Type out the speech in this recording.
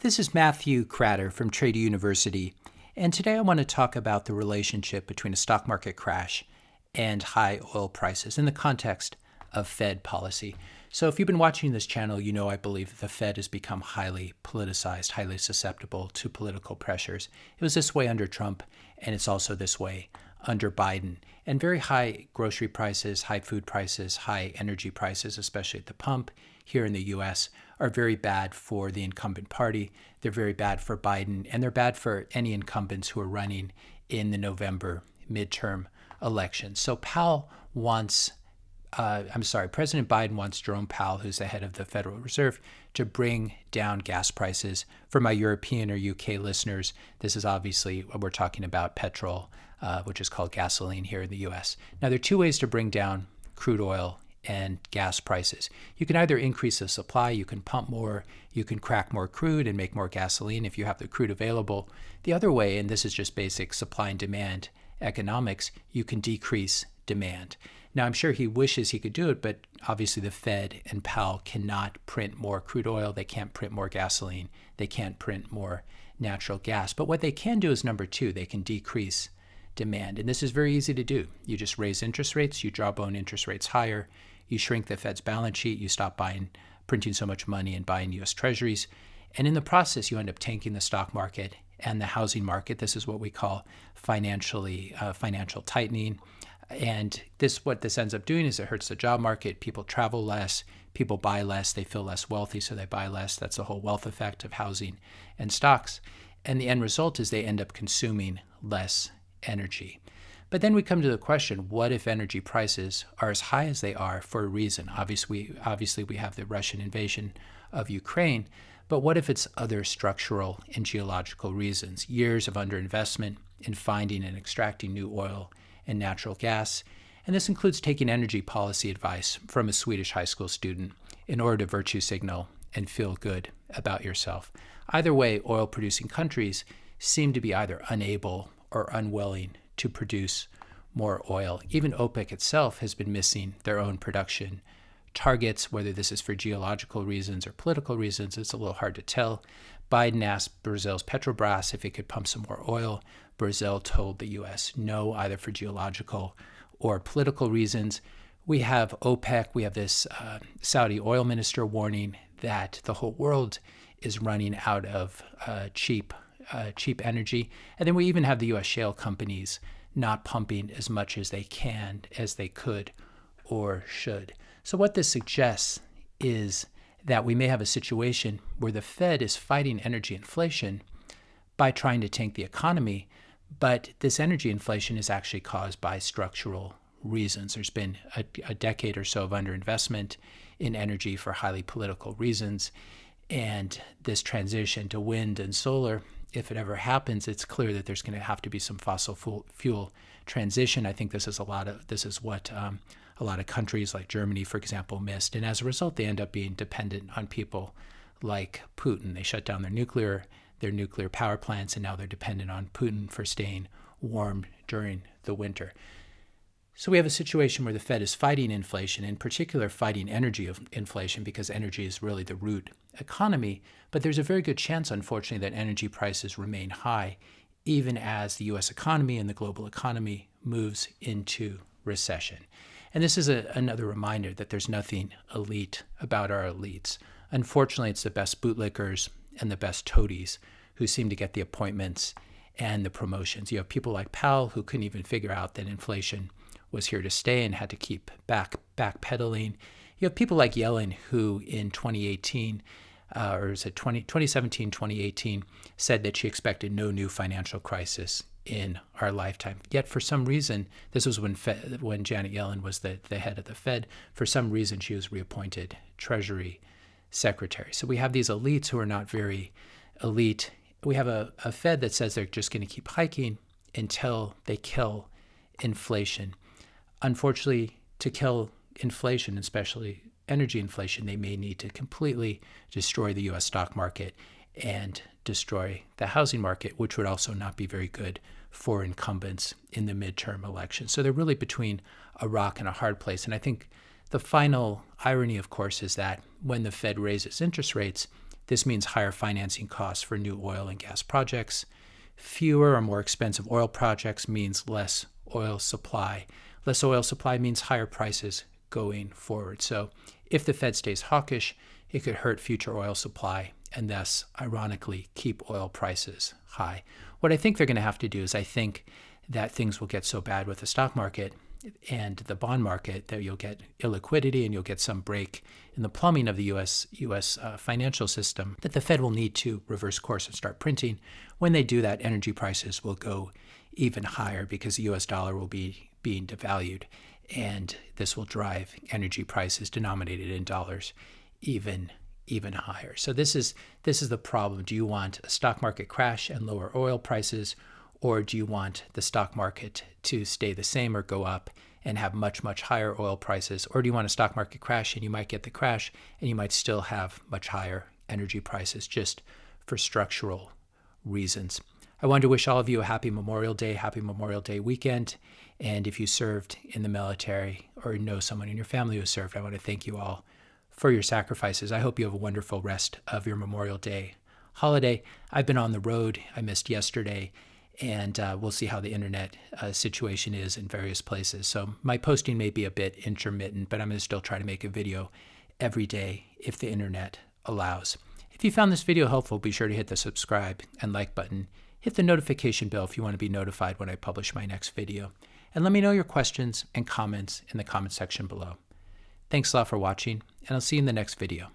This is Matthew Cratter from Trade University, and today I want to talk about the relationship between a stock market crash and high oil prices in the context of Fed policy. So if you've been watching this channel, you know I believe the Fed has become highly politicized, highly susceptible to political pressures. It was this way under Trump, and it's also this way under Biden. And very high grocery prices, high food prices, high energy prices, especially at the pump here in the U.S., are very bad for the incumbent party. They're very bad for Biden, and they're bad for any incumbents who are running in the November midterm elections. So President Biden wants Jerome Powell, who's the head of the Federal Reserve, to bring down gas prices. For my European or UK listeners, this is obviously what we're talking about, petrol, which is called gasoline here in the US. Now, there are two ways to bring down crude oil and gas prices. You can either increase the supply, you can pump more, you can crack more crude and make more gasoline if you have the crude available. The other way, and this is just basic supply and demand economics, you can decrease demand. Now, I'm sure he wishes he could do it, but obviously the Fed and Powell cannot print more crude oil. They can't print more gasoline. They can't print more natural gas. But what they can do is number two, they can decrease demand. And this is very easy to do. You just raise interest rates, you jawbone interest rates higher, you shrink the Fed's balance sheet, you stop printing so much money and buying U.S. Treasuries. And in the process, you end up tanking the stock market and the housing market. This is what we call financial tightening. And what this ends up doing is it hurts the job market. People travel less, people buy less, they feel less wealthy, so they buy less. That's the whole wealth effect of housing and stocks. And the end result is they end up consuming less energy. But then we come to the question, what if energy prices are as high as they are for a reason? Obviously, we have the Russian invasion of Ukraine, but what if it's other structural and geological reasons? Years of underinvestment in finding and extracting new oil and natural gas. And this includes taking energy policy advice from a Swedish high school student in order to virtue signal and feel good about yourself. Either way, oil-producing countries seem to be either unable or unwilling to produce more oil. Even OPEC itself has been missing their own production targets, whether this is for geological reasons or political reasons. It's a little hard to tell. Biden asked Brazil's Petrobras if it could pump some more oil. Brazil told the U.S. no, either for geological or political reasons. We have OPEC, we have this Saudi oil minister warning that the whole world is running out of cheap energy. And then we even have the U.S. shale companies not pumping as much as they could or should. So what this suggests is that we may have a situation where the Fed is fighting energy inflation by trying to tank the economy, but this energy inflation is actually caused by structural reasons. There's been a decade or so of underinvestment in energy for highly political reasons, and this transition to wind and solar, if it ever happens, it's clear that there's going to have to be some fossil fuel transition. I think this is what a lot of countries like Germany, for example, missed. And as a result, they end up being dependent on people like Putin. They shut down their nuclear power plants, and now they're dependent on Putin for staying warm during the winter. So we have a situation where the Fed is fighting inflation, in particular fighting energy inflation, because energy is really the root economy. But there's a very good chance, unfortunately, that energy prices remain high, even as the U.S. economy and the global economy moves into recession. And this is another reminder that there's nothing elite about our elites. Unfortunately, it's the best bootlickers and the best toadies who seem to get the appointments and the promotions. You have people like Powell who couldn't even figure out that inflation was here to stay and had to keep backpedaling. You have people like Yellen who in 2018, or was it 2017, 2018, said that she expected no new financial crisis in our lifetime. Yet for some reason, this was when Janet Yellen was the head of the Fed, for some reason she was reappointed Treasury Secretary. So we have these elites who are not very elite. We have a Fed that says they're just going to keep hiking until they kill inflation. Unfortunately, to kill inflation, especially energy inflation, they may need to completely destroy the U.S. stock market and destroy the housing market, which would also not be very good for incumbents in the midterm election. So they're really between a rock and a hard place. And I think the final irony, of course, is that when the Fed raises interest rates, This means higher financing costs for new oil and gas projects. Fewer or more expensive oil projects means less oil supply. Less oil supply means higher prices going forward. So if the Fed stays hawkish, it could hurt future oil supply and thus, ironically, keep oil prices high. What I think they're going to have to do is I think that things will get so bad with the stock market and the bond market that you'll get illiquidity and you'll get some break in the plumbing of the U.S. Financial system that the Fed will need to reverse course and start printing. When they do that, energy prices will go even higher because the U.S. dollar will be being devalued, and this will drive energy prices denominated in dollars even higher. So this is the problem. Do you want a stock market crash and lower oil prices, or do you want the stock market to stay the same or go up and have much, much higher oil prices? Or do you want a stock market crash and you might get the crash and you might still have much higher energy prices just for structural reasons? I wanted to wish all of you a happy Memorial Day weekend. And if you served in the military or know someone in your family who served, I want to thank you all for your sacrifices. I hope you have a wonderful rest of your Memorial Day holiday. I've been on the road. I missed yesterday, and we'll see how the internet situation is in various places. So my posting may be a bit intermittent, but I'm going to still try to make a video every day if the internet allows. If you found this video helpful, be sure to hit the subscribe and like button. Hit the notification bell if you want to be notified when I publish my next video. And let me know your questions and comments in the comment section below. Thanks a lot for watching, and I'll see you in the next video.